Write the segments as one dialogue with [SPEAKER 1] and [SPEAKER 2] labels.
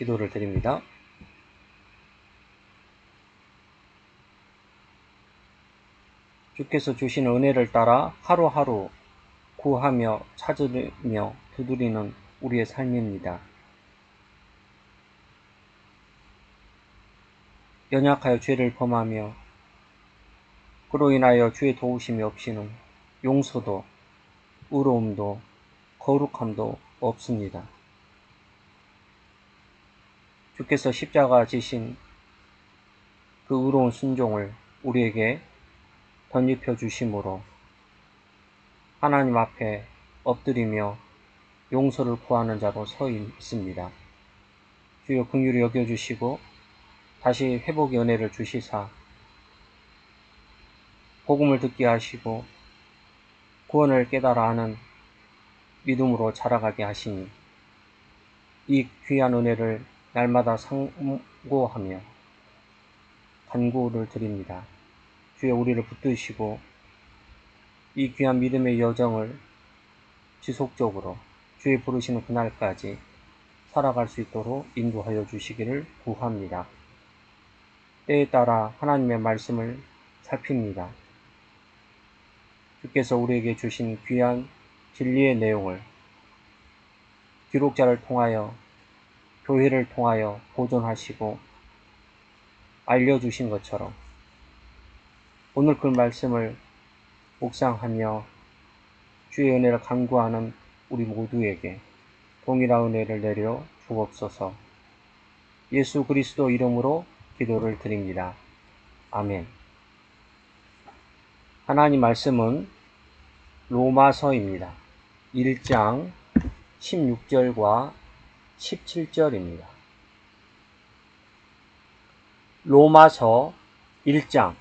[SPEAKER 1] 기도를 드립니다. 주께서 주시는 은혜를 따라 하루하루 구하며 찾으며 두드리는 우리의 삶입니다. 연약하여 죄를 범하며 그로 인하여 주의 도우심이 없이는 용서도 의로움도 거룩함도 없습니다. 주께서 십자가 지신 그 의로운 순종을 우리에게 덧입혀 주심으로 하나님 앞에 엎드리며 용서를 구하는 자로 서 있습니다. 주여 긍휼히 여겨주시고 다시 회복의 은혜를 주시사 복음을 듣게 하시고 구원을 깨달아 하는 믿음으로 자라가게 하시니 이 귀한 은혜를 날마다 상고하며 간구를 드립니다. 주여 우리를 붙드시고 이 귀한 믿음의 여정을 지속적으로 주의 부르시는 그날까지 살아갈 수 있도록 인도하여 주시기를 구합니다. 때에 따라 하나님의 말씀을 살핍니다. 주께서 우리에게 주신 귀한 진리의 내용을 기록자를 통하여 교회를 통하여 보존하시고 알려주신 것처럼 오늘 그 말씀을 묵상하며 주의 은혜를 간구하는 우리 모두에게 동일한 은혜를 내려 주옵소서. 예수 그리스도 이름으로 기도를 드립니다. 아멘. 하나님 말씀은 로마서입니다. 1장 16절과 17절입니다. 로마서 1장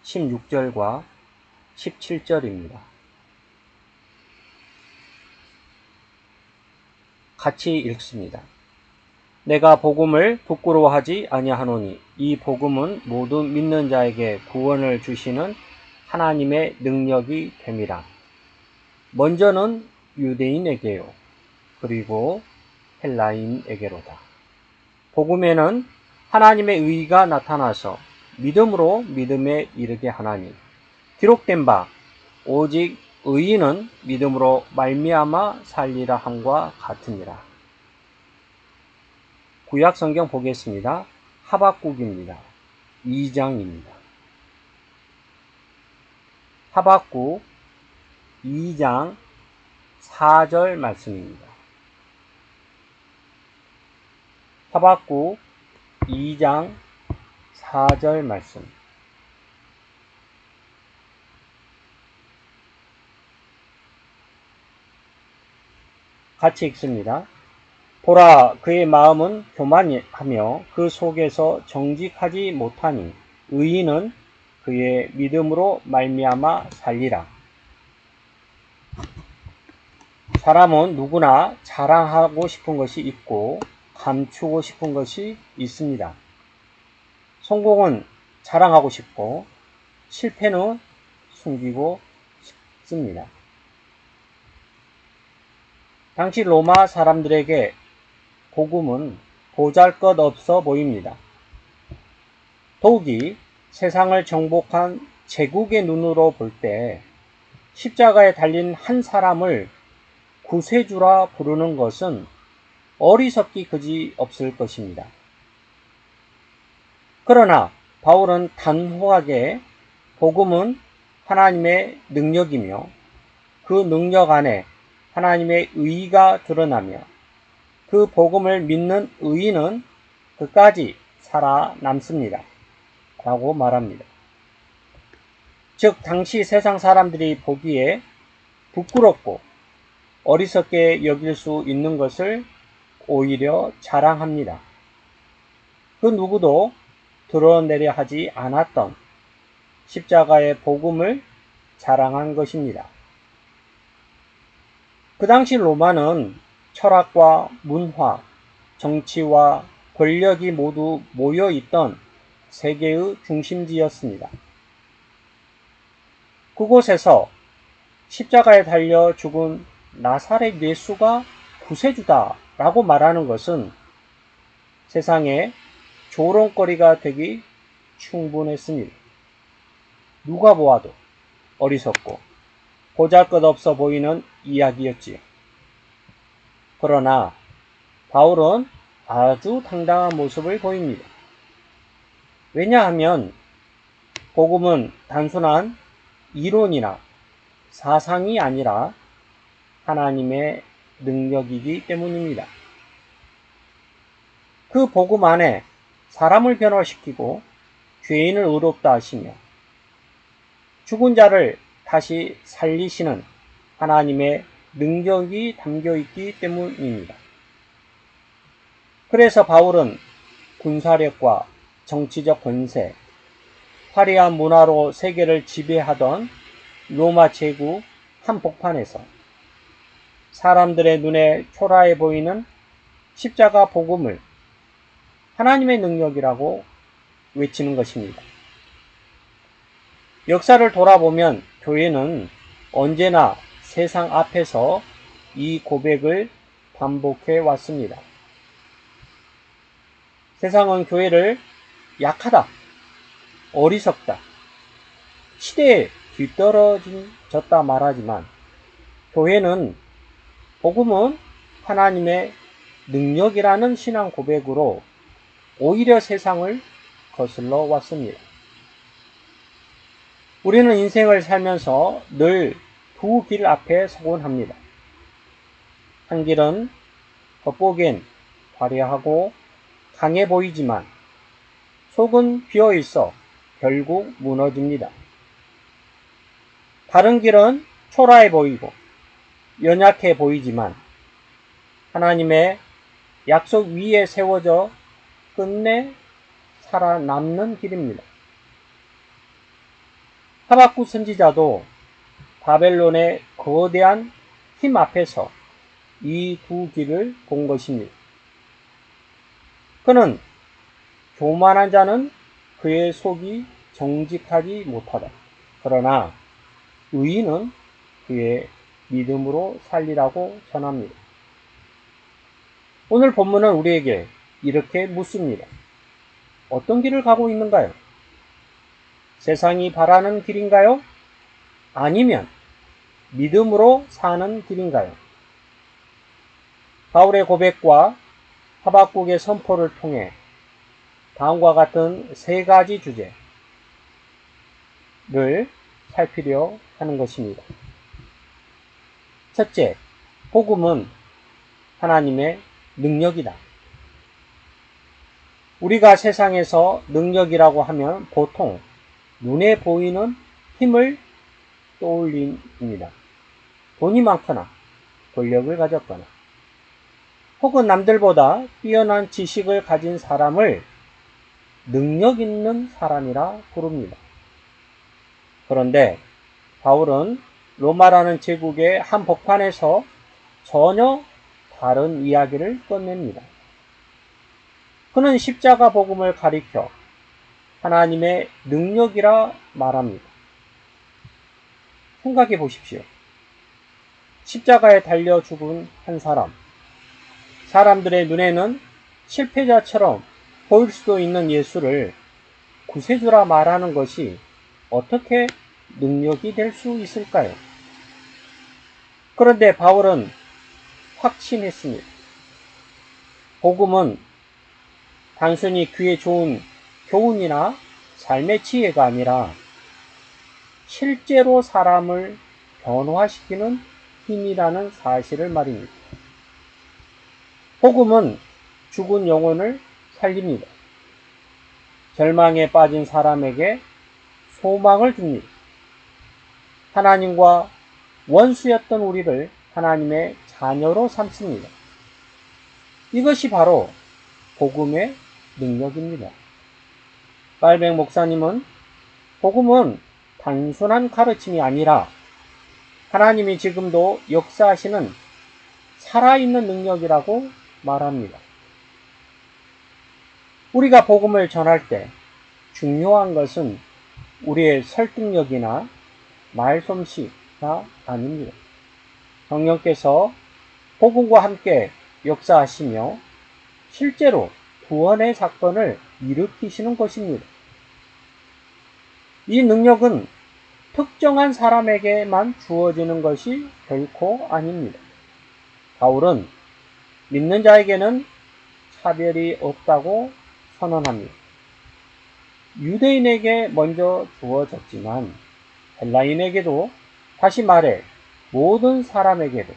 [SPEAKER 1] 16절과 17절입니다. 같이 읽습니다. 내가 복음을 부끄러워하지 아니하노니 이 복음은 모두 믿는 자에게 구원을 주시는 하나님의 능력이 됨이라. 먼저는 유대인에게요 그리고 헬라인에게로다. 복음에는 하나님의 의가 나타나서 믿음으로 믿음에 이르게 하나니 기록된 바 오직 의인은 믿음으로 말미암아 살리라 함과 같으니라. 구약 성경 보겠습니다. 하박국입니다. 2장입니다. 하박국 2장 4절 말씀입니다. 하박국 2장 4절 말씀. 같이 읽습니다. 보라, 그의 마음은 교만하며 그 속에서 정직하지 못하니 의인은 그의 믿음으로 말미암아 살리라. 사람은 누구나 자랑하고 싶은 것이 있고 감추고 싶은 것이 있습니다. 성공은 자랑하고 싶고 실패는 숨기고 싶습니다. 당시 로마 사람들에게 복음은 보잘것없어 보입니다. 더욱이 세상을 정복한 제국의 눈으로 볼 때 십자가에 달린 한 사람을 구세주라 부르는 것은 어리석기 그지 없을 것입니다. 그러나 바울은 단호하게 복음은 하나님의 능력이며 그 능력 안에 하나님의 의가 드러나며 그 복음을 믿는 의인은 끝까지 살아남습니다. 라고 말합니다. 즉 당시 세상 사람들이 보기에 부끄럽고 어리석게 여길 수 있는 것을 오히려 자랑합니다. 그 누구도 드러내려 하지 않았던 십자가의 복음을 자랑한 것입니다. 그 당시 로마는 철학과 문화, 정치와 권력이 모두 모여있던 세계의 중심지였습니다. 그곳에서 십자가에 달려 죽은 나사렛 예수가 구세주다 라고 말하는 것은 세상에 조롱거리가 되기 충분했습니다. 누가 보아도 어리석고 보잘것없어 보이는 이야기였지요. 그러나 바울은 아주 당당한 모습을 보입니다. 왜냐하면 복음은 단순한 이론이나 사상이 아니라 하나님의 능력이기 때문입니다. 그 복음 안에 사람을 변화시키고 죄인을 의롭다 하시며 죽은 자를 다시 살리시는 하나님의 능력이 담겨 있기 때문입니다. 그래서 바울은 군사력과 정치적 권세, 화려한 문화로 세계를 지배하던 로마 제국 한복판에서 사람들의 눈에 초라해 보이는 십자가 복음을 하나님의 능력이라고 외치는 것입니다. 역사를 돌아보면 교회는 언제나 세상 앞에서 이 고백을 반복해 왔습니다. 세상은 교회를 약하다, 어리석다, 시대에 뒤떨어졌다 말하지만 교회는 복음은 하나님의 능력이라는 신앙 고백으로 오히려 세상을 거슬러 왔습니다. 우리는 인생을 살면서 늘 두 길 앞에 서곤 합니다. 한 길은 겉보기엔 화려하고 강해 보이지만 속은 비어 있어 결국 무너집니다. 다른 길은 초라해 보이고 연약해 보이지만 하나님의 약속 위에 세워져 끝내 살아남는 길입니다. 하박국 선지자도 바벨론의 거대한 힘 앞에서 이 두 길을 본 것입니다. 그는 교만한 자는 그의 속이 정직하지 못하다. 그러나 의인은 그의 믿음으로 살리라고 전합니다. 오늘 본문은 우리에게 이렇게 묻습니다. 어떤 길을 가고 있는가요? 세상이 바라는 길인가요? 아니면 믿음으로 사는 길인가요? 바울의 고백과 하박국의 선포를 통해 다음과 같은 세 가지 주제를 살피려 하는 것입니다. 첫째, 복음은 하나님의 능력이다. 우리가 세상에서 능력이라고 하면 보통 눈에 보이는 힘을 떠올립니다. 돈이 많거나 권력을 가졌거나 혹은 남들보다 뛰어난 지식을 가진 사람을 능력 있는 사람이라 부릅니다. 그런데 바울은 로마라는 제국의 한복판에서 전혀 다른 이야기를 꺼냅니다. 그는 십자가 복음을 가리켜 하나님의 능력이라 말합니다. 생각해 보십시오. 십자가에 달려 죽은 한 사람, 사람들의 눈에는 실패자처럼 보일 수도 있는 예수를 구세주라 말하는 것이 어떻게 능력이 될 수 있을까요? 그런데 바울은 확신했습니다. 복음은 단순히 귀에 좋은 교훈이나 삶의 지혜가 아니라 실제로 사람을 변화시키는 힘이라는 사실을 말입니다. 복음은 죽은 영혼을 살립니다. 절망에 빠진 사람에게 소망을 줍니다. 하나님과 원수였던 우리를 하나님의 자녀로 삼습니다. 이것이 바로 복음의 능력입니다. 빨백 목사님은 복음은 단순한 가르침이 아니라 하나님이 지금도 역사하시는 살아있는 능력이라고 말합니다. 우리가 복음을 전할 때 중요한 것은 우리의 설득력이나 말솜씨가 아닙니다. 성령께서 복음과 함께 역사하시며 실제로 구원의 사건을 일으키시는 것입니다. 이 능력은 특정한 사람에게만 주어지는 것이 결코 아닙니다. 바울은 믿는 자에게는 차별이 없다고 선언합니다. 유대인에게 먼저 주어졌지만 헬라인에게도, 다시 말해 모든 사람에게도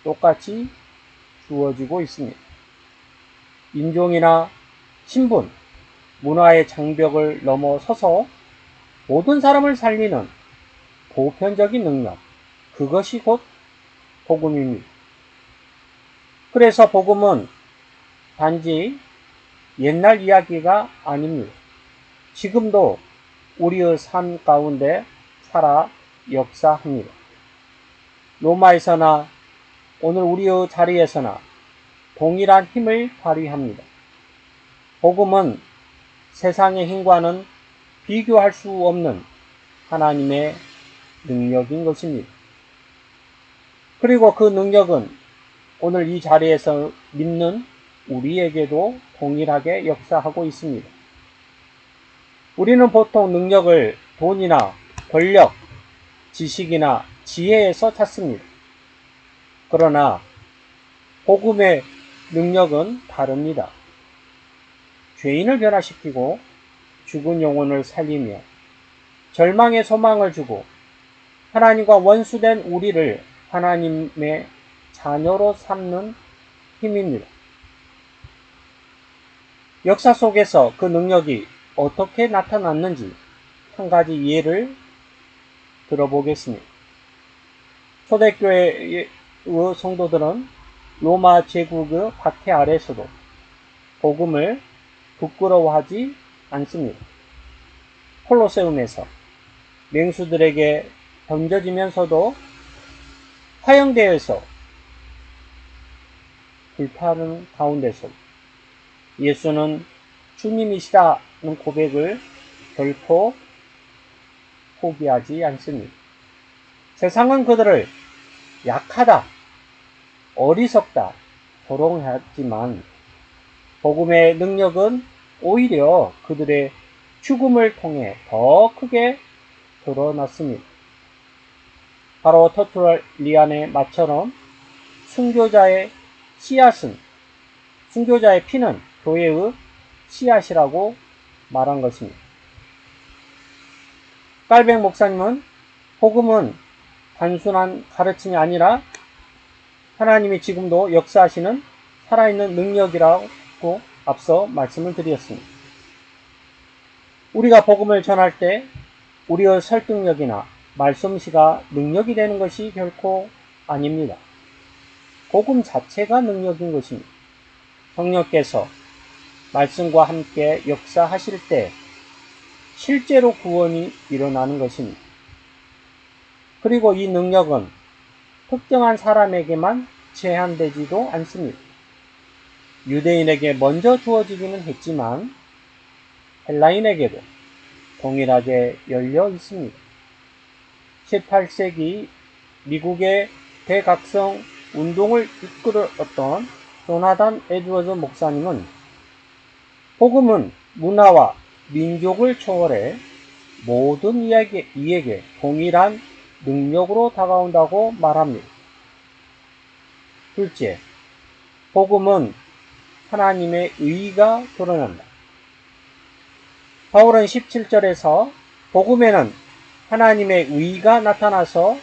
[SPEAKER 1] 똑같이 주어지고 있습니다. 인종이나 신분, 문화의 장벽을 넘어서서 모든 사람을 살리는 보편적인 능력, 그것이 곧 복음입니다. 그래서 복음은 단지 옛날 이야기가 아닙니다. 지금도 우리의 삶 가운데 살아 역사합니다. 로마에서나 오늘 우리의 자리에서나 동일한 힘을 발휘합니다. 복음은 세상의 힘과는 비교할 수 없는 하나님의 능력인 것입니다. 그리고 그 능력은 오늘 이 자리에서 믿는 우리에게도 동일하게 역사하고 있습니다. 우리는 보통 능력을 돈이나 권력, 지식이나 지혜에서 찾습니다. 그러나 복음의 능력은 다릅니다. 죄인을 변화시키고 죽은 영혼을 살리며 절망의 소망을 주고 하나님과 원수된 우리를 하나님의 자녀로 삼는 힘입니다. 역사 속에서 그 능력이 어떻게 나타났는지 한 가지 예를 들어보겠습니다. 초대교회의 성도들은 로마 제국의 박해 아래서도 복음을 부끄러워하지 않습니다. 콜로세움에서 맹수들에게 던져지면서도 화형대에서 불타는 가운데서 예수는 주님이시다는 고백을 결코 포기하지 않습니다. 세상은 그들을 약하다, 어리석다 조롱하지만 복음의 능력은 오히려 그들의 죽음을 통해 더 크게 드러났습니다. 바로 터툴리안의 말처럼 순교자의 피는 교회의 씨앗이라고 말한 것입니다. 깔백 목사님은 복음은 단순한 가르침이 아니라 하나님이 지금도 역사하시는 살아있는 능력이라고 앞서 말씀을 드렸습니다. 우리가 복음을 전할 때 우리의 설득력이나 말솜씨가 능력이 되는 것이 결코 아닙니다. 복음 자체가 능력인 것입니다. 성령께서 말씀과 함께 역사하실 때 실제로 구원이 일어나는 것입니다. 그리고 이 능력은 특정한 사람에게만 제한되지도 않습니다. 유대인에게 먼저 주어지기는 했지만 헬라인에게도 동일하게 열려 있습니다. 18세기 미국의 대각성 운동을 이끌었던 조나단 에드워즈 목사님은 복음은 문화와 민족을 초월해 모든 이에게 동일한 능력으로 다가온다고 말합니다. 둘째, 복음은 하나님의 의가 드러난다. 바울은 17절에서 복음에는 하나님의 의가 나타나서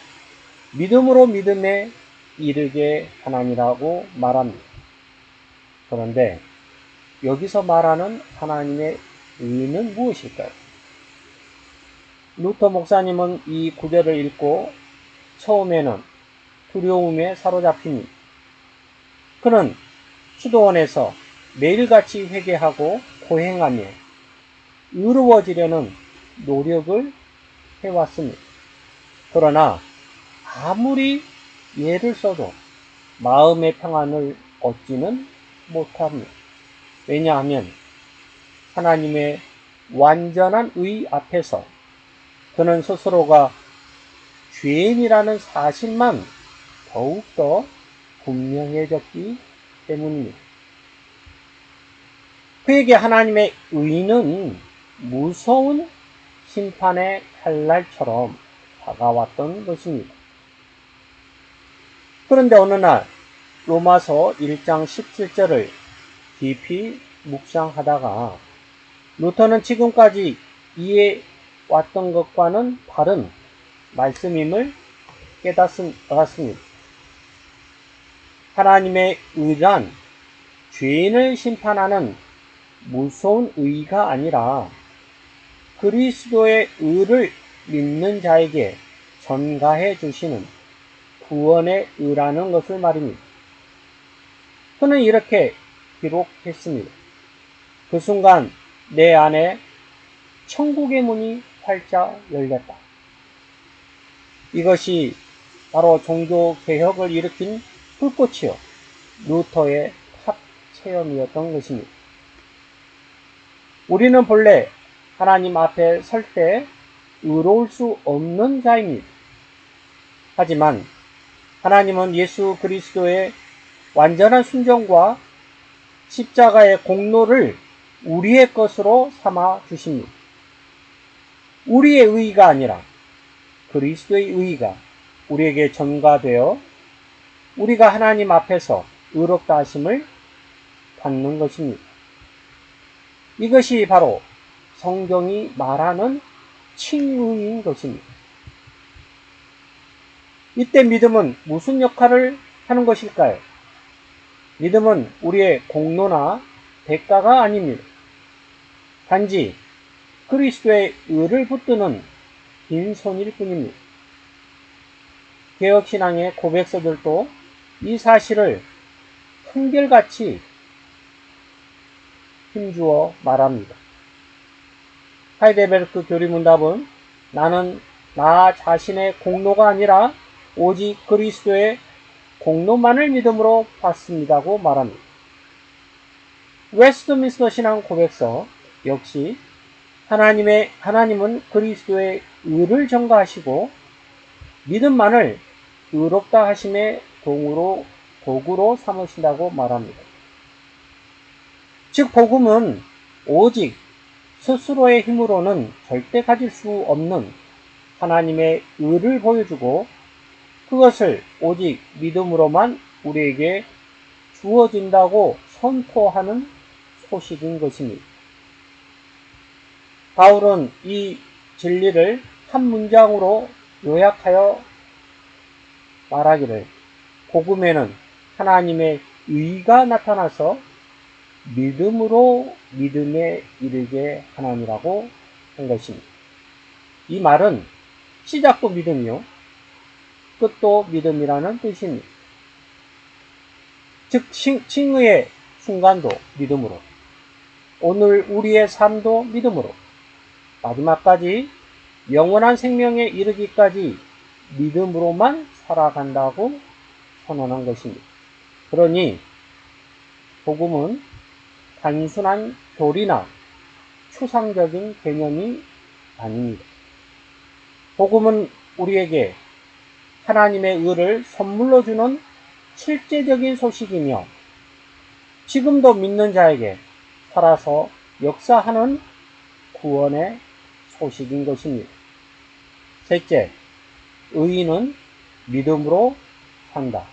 [SPEAKER 1] 믿음으로 믿음에 이르게 하나니라고 말합니다. 그런데 여기서 말하는 하나님의 의는 무엇일까요? 루터 목사님은 이 구절을 읽고 처음에는 두려움에 사로잡힙니다. 그는 수도원에서 매일같이 회개하고 고행하며 의로워지려는 노력을 해왔습니다. 그러나 아무리 예를 써도 마음의 평안을 얻지는 못합니다. 왜냐하면 하나님의 완전한 의 앞에서 그는 스스로가 죄인이라는 사실만 더욱더 분명해졌기 때문입니다. 그에게 하나님의 의는 무서운 심판의 칼날처럼 다가왔던 것입니다. 그런데 어느 날 로마서 1장 17절을 깊이 묵상하다가 루터는 지금까지 이해왔던 것과는 다른 말씀임을 깨닫습니다. 하나님의 의란 죄인을 심판하는 무서운 의가 아니라 그리스도의 의를 믿는 자에게 전가해 주시는 구원의 의라는 것을 말입니다. 그는 이렇게 기록했습니다. 그 순간 내 안에 천국의 문이 활짝 열렸다. 이것이 바로 종교개혁을 일으킨 불꽃이요 루터의 탑 체험이었던 것입니다. 우리는 본래 하나님 앞에 설 때 의로울 수 없는 자입니다. 하지만 하나님은 예수 그리스도의 완전한 순종과 십자가의 공로를 우리의 것으로 삼아 주십니다. 우리의 의의가 아니라 그리스도의 의의가 우리에게 전가되어 우리가 하나님 앞에서 의롭다 하심을 받는 것입니다. 이것이 바로 성경이 말하는 칭의인 것입니다. 이때 믿음은 무슨 역할을 하는 것일까요? 믿음은 우리의 공로나 대가가 아닙니다. 단지 그리스도의 의를 붙드는 빈손일 뿐입니다. 개혁신앙의 고백서들도 이 사실을 한결같이 힘주어 말합니다. 하이델베르크 교리문답은 나는 나 자신의 공로가 아니라 오직 그리스도의 공로만을 믿음으로 받습니다고 말합니다. 웨스트민스터 신앙 고백서 역시 하나님은 그리스도의 의를 전가하시고 믿음만을 의롭다 하심의 도구로 삼으신다고 말합니다. 즉 복음은 오직 스스로의 힘으로는 절대 가질 수 없는 하나님의 의를 보여주고 그것을 오직 믿음으로만 우리에게 주어진다고 선포하는 소식인 것입니다. 바울은 이 진리를 한 문장으로 요약하여 말하기를 복음에는 하나님의 의가 나타나서 믿음으로 믿음에 이르게 하나니라고 한 것입니다. 이 말은 시작도 믿음이요 끝도 믿음이라는 뜻입니다. 즉 칭의의 순간도 믿음으로 오늘 우리의 삶도 믿음으로 마지막까지 영원한 생명에 이르기까지 믿음으로만 살아간다고 선언한 것입니다. 그러니 복음은 단순한 교리나 추상적인 개념이 아닙니다. 복음은 우리에게 하나님의 의를 선물로 주는 실제적인 소식이며 지금도 믿는 자에게 살아서 역사하는 구원의 소식인 것입니다. 셋째, 의인은 믿음으로 산다.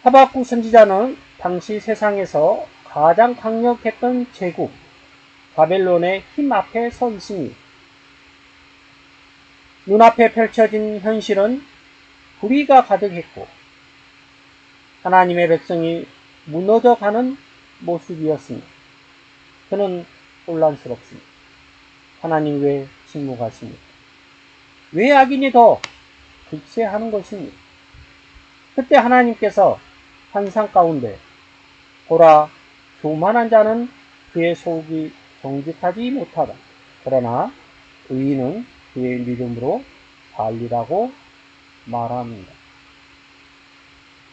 [SPEAKER 1] 하박국 선지자는 당시 세상에서 가장 강력했던 제국 바벨론의 힘 앞에 서 있습니다. 눈앞에 펼쳐진 현실은 불의가 가득했고 하나님의 백성이 무너져가는 모습이었습니다. 그는 혼란스럽습니다. 하나님 왜 침묵하십니까? 왜 악인이 더 득세하는 것입니까? 그때 하나님께서 환상 가운데 보라, 교만한 자는 그의 속이 정직하지 못하다. 그러나 의인은 그의 믿음으로 살리라고 말합니다.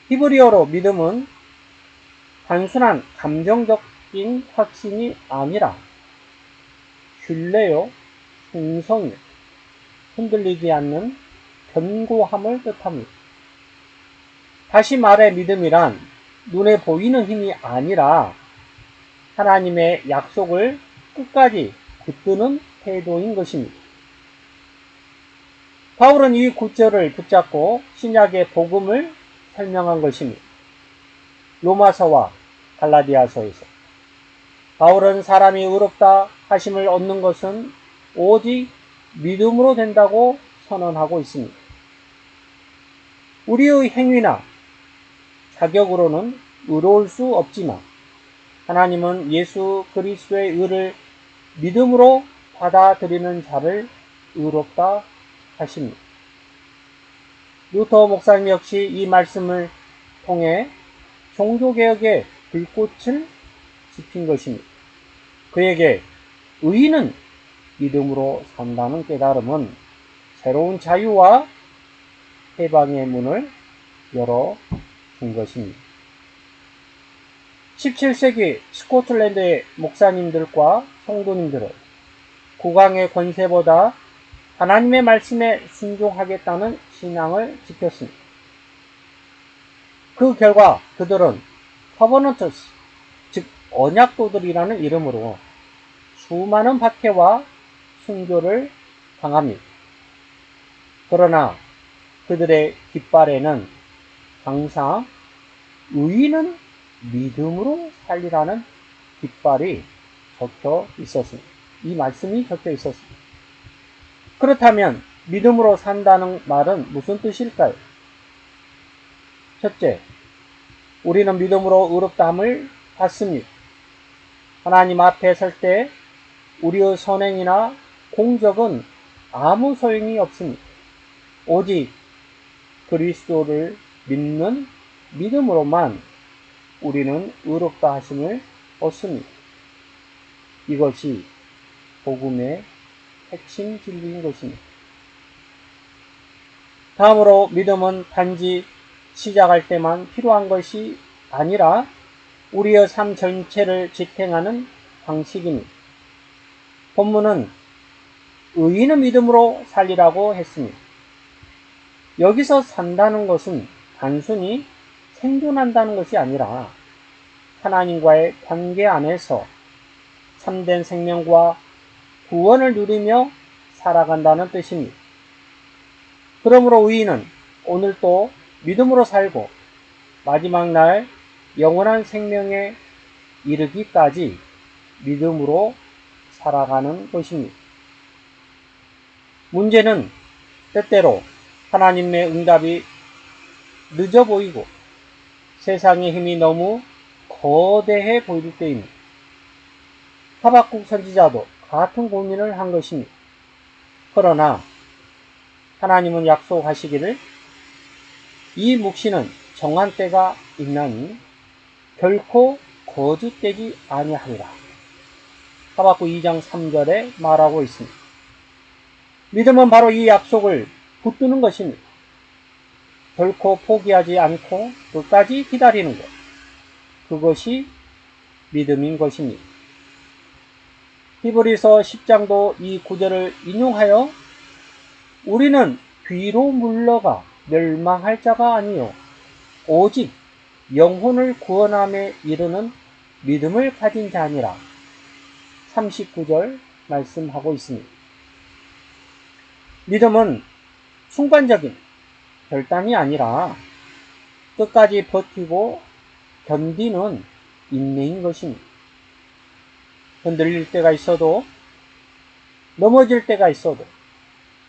[SPEAKER 1] 히브리어로 믿음은 단순한 감정적인 확신이 아니라 신뢰요, 충성이요, 흔들리지 않는 견고함을 뜻합니다. 다시 말해 믿음이란 눈에 보이는 힘이 아니라 하나님의 약속을 끝까지 붙드는 태도인 것입니다. 바울은 이 구절을 붙잡고 신약의 복음을 설명한 것입니다. 로마서와 갈라디아서에서 바울은 사람이 의롭다 하심을 얻는 것은 오직 믿음으로 된다고 선언하고 있습니다. 우리의 행위나 자격으로는 의로울 수 없지만 하나님은 예수 그리스도의 의를 믿음으로 받아들이는 자를 의롭다 하십니다. 루터 목사님 역시 이 말씀을 통해 종교개혁의 불꽃을 지핀 것입니다. 그에게 의인은 믿음으로 산다는 깨달음은 새로운 자유와 해방의 문을 열어준 것입니다. 17세기 스코틀랜드의 목사님들과 성도님들은 국왕의 권세보다 하나님의 말씀에 순종하겠다는 신앙을 지켰습니다. 그 결과 그들은 커버넌트스, 즉 언약도들이라는 이름으로 수많은 박해와 순교를 당합니다. 그러나 그들의 깃발에는 항상 의인은 믿음으로 살리라는 깃발이 적혀 있었습니다. 이 말씀이 적혀 있었습니다. 그렇다면 믿음으로 산다는 말은 무슨 뜻일까요? 첫째, 우리는 믿음으로 의롭다함을 받습니다. 하나님 앞에 설 때 우리의 선행이나 공적은 아무 소용이 없습니다. 오직 그리스도를 믿는 믿음으로만 우리는 의롭다 하심을 얻습니다. 이것이 복음의 핵심 진리인 것입니다. 다음으로 믿음은 단지 시작할 때만 필요한 것이 아니라 우리의 삶 전체를 지탱하는 방식입니다. 본문은 의인은 믿음으로 살리라고 했습니다. 여기서 산다는 것은 단순히 생존한다는 것이 아니라 하나님과의 관계 안에서 참된 생명과 구원을 누리며 살아간다는 뜻입니다. 그러므로 의인은 오늘도 믿음으로 살고 마지막 날 영원한 생명에 이르기까지 믿음으로 살아가는 것입니다. 문제는 때때로 하나님의 응답이 늦어 보이고 세상의 힘이 너무 거대해 보일 때입니다. 하박국 선지자도 같은 고민을 한 것입니다. 그러나 하나님은 약속하시기를 이 묵시는 정한 때가 있나니 결코 거짓되지 아니하리라. 하박국 2장 3절에 말하고 있습니다. 믿음은 바로 이 약속을 붙드는 것입니다. 결코 포기하지 않고 끝까지 기다리는 것. 그것이 믿음인 것입니다. 히브리서 10장도 이 구절을 인용하여 우리는 뒤로 물러가 멸망할 자가 아니요 오직 영혼을 구원함에 이르는 믿음을 가진 자니라. 39절 말씀하고 있습니다. 믿음은 순간적인 결단이 아니라 끝까지 버티고 견디는 인내인 것입니다. 흔들릴 때가 있어도 넘어질 때가 있어도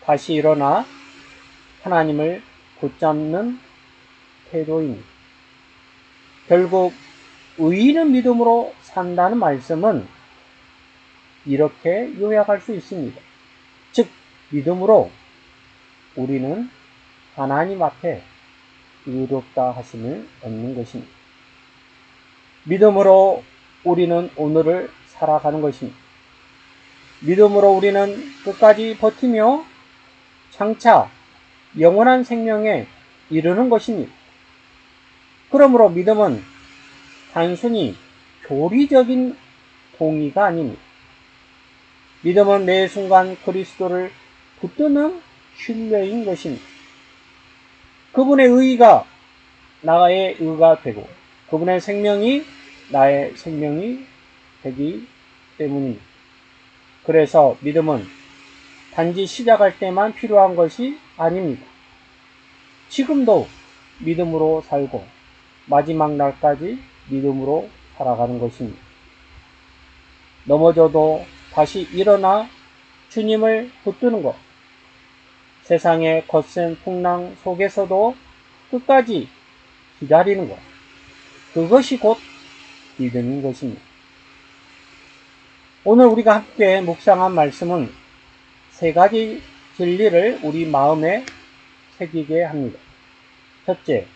[SPEAKER 1] 다시 일어나 하나님을 붙잡는 태도입니다. 결국 의인은 믿음으로 산다는 말씀은 이렇게 요약할 수 있습니다. 즉 믿음으로 우리는 하나님 앞에 의롭다 하심을 얻는 것입니다. 믿음으로 우리는 오늘을 살아가는 것입니다. 믿음으로 우리는 끝까지 버티며 장차 영원한 생명에 이르는 것입니다. 그러므로 믿음은 단순히 교리적인 동의가 아닙니다. 믿음은 매 순간 그리스도를 붙드는 신뢰인 것입니다. 그분의 의가 나의 의가 되고 그분의 생명이 나의 생명이 되기 때문입니다. 그래서 믿음은 단지 시작할 때만 필요한 것이 아닙니다. 지금도 믿음으로 살고 마지막 날까지 믿음으로 살아가는 것입니다. 넘어져도 다시 일어나 주님을 붙드는 것, 세상의 거센 풍랑 속에서도 끝까지 기다리는 것, 그것이 곧 믿음인 것입니다. 오늘 우리가 함께 묵상한 말씀은 세 가지 진리를 우리 마음에 새기게 합니다. 첫째,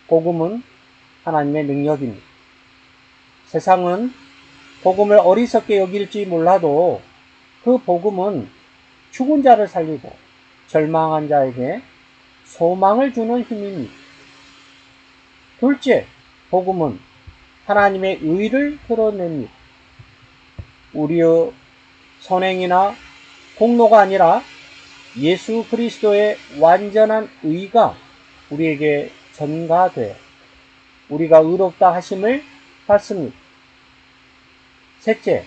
[SPEAKER 1] 복음은 하나님의 능력입니다. 세상은 복음을 어리석게 여길지 몰라도 그 복음은 죽은 자를 살리고 절망한 자에게 소망을 주는 힘입니다. 둘째, 복음은 하나님의 의를 드러냅니다. 우리의 선행이나 공로가 아니라 예수 그리스도의 완전한 의가 우리에게 전가되어 우리가 의롭다 하심을 받습니다. 셋째,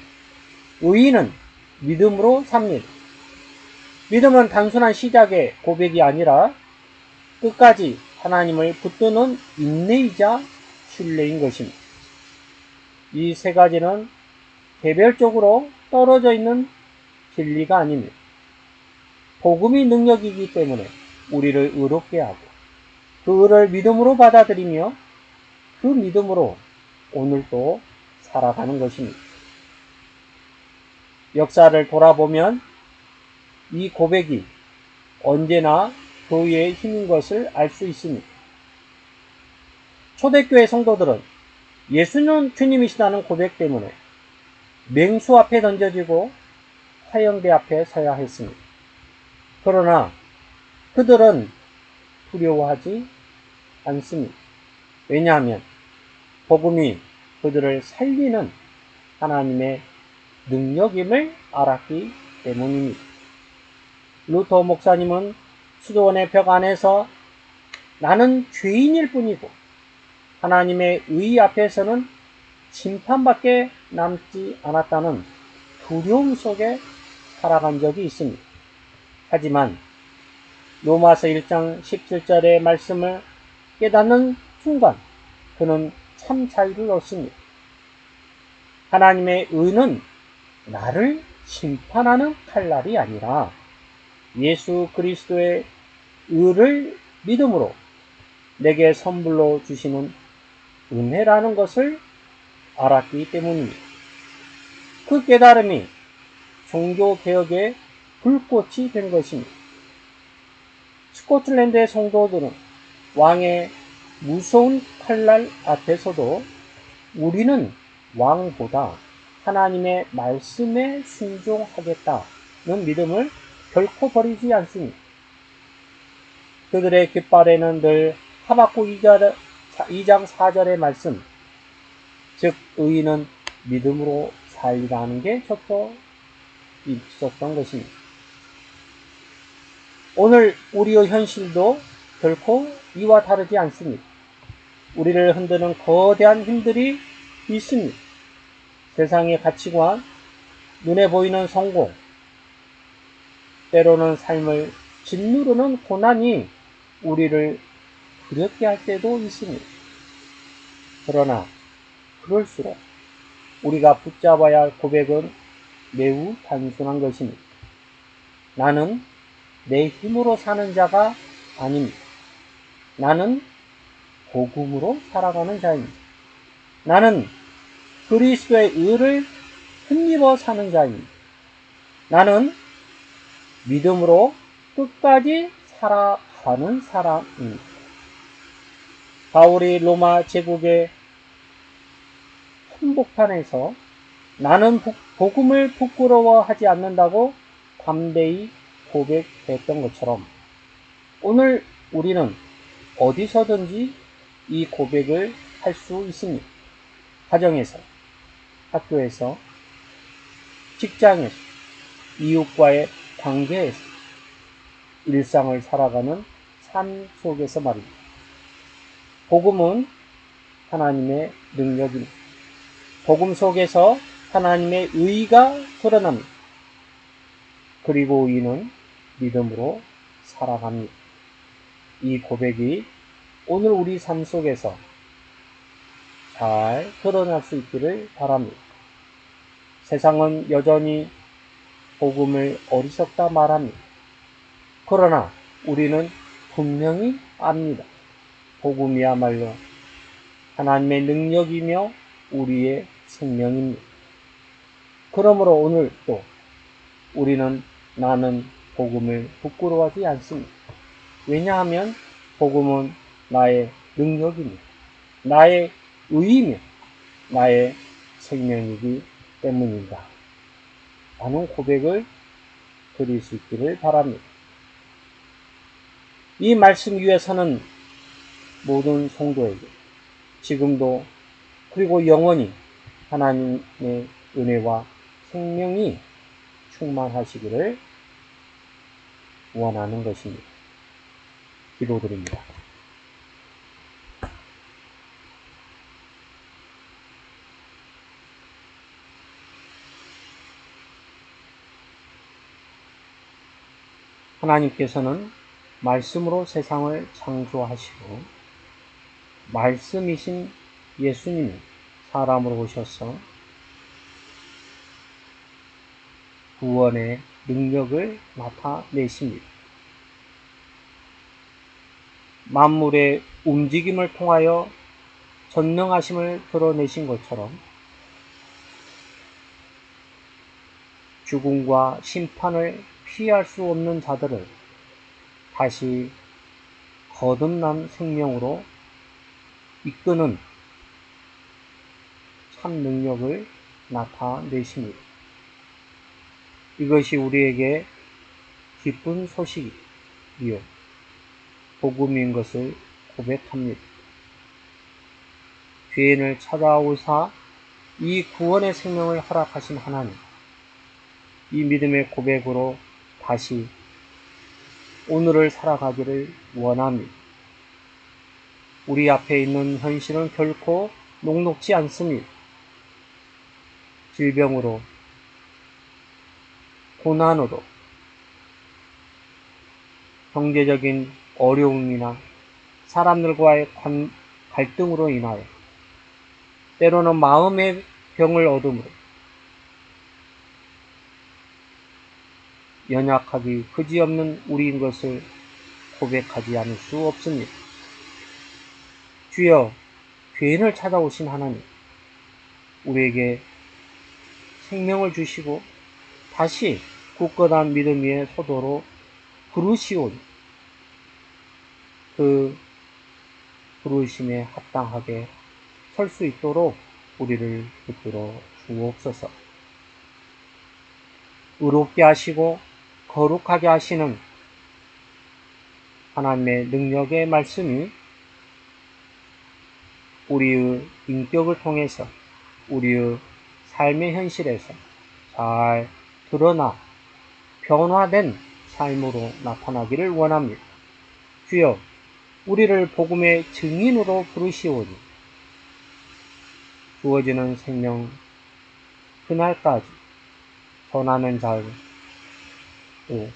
[SPEAKER 1] 의인은 믿음으로 삽니다. 믿음은 단순한 시작의 고백이 아니라 끝까지 하나님을 붙드는 인내이자 신뢰인 것입니다. 이 세 가지는 개별적으로 떨어져 있는 진리가 아닙니다. 복음이 능력이기 때문에 우리를 의롭게 하고 그 의를 믿음으로 받아들이며 그 믿음으로 오늘도 살아가는 것입니다. 역사를 돌아보면 이 고백이 언제나 교회의 힘인 것을 알 수 있습니다. 초대교회 성도들은 예수는 주님이시다는 고백 때문에 맹수 앞에 던져지고 화형대 앞에 서야 했습니다. 그러나 그들은 두려워하지 않습니다. 왜냐하면 복음이 그들을 살리는 하나님의 능력임을 알았기 때문입니다. 루터 목사님은 수도원의 벽 안에서 나는 죄인일 뿐이고 하나님의 의 앞에서는 심판밖에 남지 않았다는 두려움 속에 살아간 적이 있습니다. 하지만 로마서 1장 17절의 말씀을 깨닫는 순간 그는 참 자유를 얻습니다. 하나님의 의는 나를 심판하는 칼날이 아니라 예수 그리스도의 의를 믿음으로 내게 선물로 주시는 은혜라는 것을 알았기 때문입니다. 그 깨달음이 종교개혁의 불꽃이 된 것입니다. 스코틀랜드의 성도들은 왕의 무서운 칼날 앞에서도 우리는 왕보다 하나님의 말씀에 순종하겠다는 믿음을 결코 버리지 않습니다. 그들의 깃발에는 늘 하박국 2장 4절의 말씀, 즉 의인은 믿음으로 살리라는 게 적혀 있었던 것입니다. 오늘 우리의 현실도 결코 이와 다르지 않습니다. 우리를 흔드는 거대한 힘들이 있습니다. 세상의 가치관, 눈에 보이는 성공, 때로는 삶을 짓누르는 고난이 우리를 두렵게 할 때도 있습니다. 그러나 그럴수록 우리가 붙잡아야 할 고백은 매우 단순한 것입니다. 나는 내 힘으로 사는 자가 아닙니다. 나는 복음으로 살아가는 자입니다. 나는 그리스도의 의를 힘입어 사는 자입니다. 나는 믿음으로 끝까지 살아가는 사람입니다. 바울이 로마 제국의 한복판에서 나는 복음을 부끄러워하지 않는다고 담대히 고백했던 것처럼 오늘 우리는 어디서든지 이 고백을 할 수 있습니다. 가정에서, 학교에서, 직장에서, 이웃과의 관계에서, 일상을 살아가는 삶 속에서 말입니다. 복음은 하나님의 능력입니다. 복음 속에서 하나님의 의가 드러납니다. 그리고 이는 믿음으로 살아갑니다. 이 고백이 오늘 우리 삶 속에서 잘 드러날 수 있기를 바랍니다. 세상은 여전히 복음을 어리석다 말합니다. 그러나 우리는 분명히 압니다. 복음이야말로 하나님의 능력이며 우리의 생명입니다. 그러므로 오늘 또 우리는 나는 복음을 부끄러워하지 않습니다. 왜냐하면 복음은 나의 능력입니다. 나의 의이며 나의 생명이기 때문이다. 라는 고백을 드릴 수 있기를 바랍니다. 이 말씀 위에서는 모든 성도에게 지금도 그리고 영원히 하나님의 은혜와 생명이 충만하시기를 원하는 것입니다. 기도드립니다. 하나님께서는 말씀으로 세상을 창조하시고 말씀이신 예수님이 사람으로 오셔서 구원의 능력을 나타내십니다. 만물의 움직임을 통하여 전능하심을 드러내신 것처럼 죽음과 심판을 피할 수 없는 자들을 다시 거듭난 생명으로 이끄는 참 능력을 나타내십니다. 이것이 우리에게 기쁜 소식이요 복음인 것을 고백합니다. 죄인을 찾아오사 이 구원의 생명을 허락하신 하나님, 이 믿음의 고백으로 다시 오늘을 살아가기를 원합니다. 우리 앞에 있는 현실은 결코 녹록지 않습니다. 질병으로, 고난으로, 경제적인 어려움이나 사람들과의 갈등으로 인하여 때로는 마음의 병을 얻음으로 연약하기 그지없는 우리인 것을 고백하지 않을 수 없습니다. 주여, 죄인을 찾아오신 하나님, 우리에게 생명을 주시고 다시 굳건한 믿음 위에 소도로 부르시오니 그 부르심에 합당하게 설 수 있도록 우리를 붙들어 주옵소서. 의롭게 하시고 거룩하게 하시는 하나님의 능력의 말씀이 우리의 인격을 통해서 우리의 삶의 현실에서 잘 드러나 변화된 삶으로 나타나기를 원합니다. 주여, 우리를 복음의 증인으로 부르시오니 주어지는 생명 그날까지 전하는 자로, 또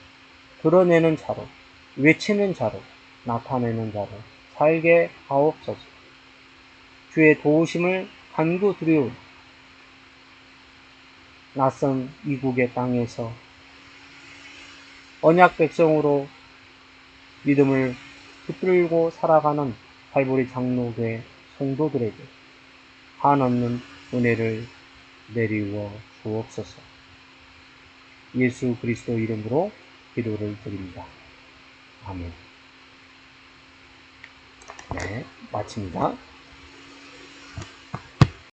[SPEAKER 1] 드러내는 자로, 외치는 자로, 나타내는 자로 살게 하옵소서. 주의 도우심을 간구드리오니 낯선 이국의 땅에서 언약 백성으로 믿음을 붙들고 살아가는 갈보리 장로교회 성도들에게 한없는 은혜를 내리워 주옵소서. 예수 그리스도 이름으로 기도를 드립니다. 아멘. 네, 마칩니다.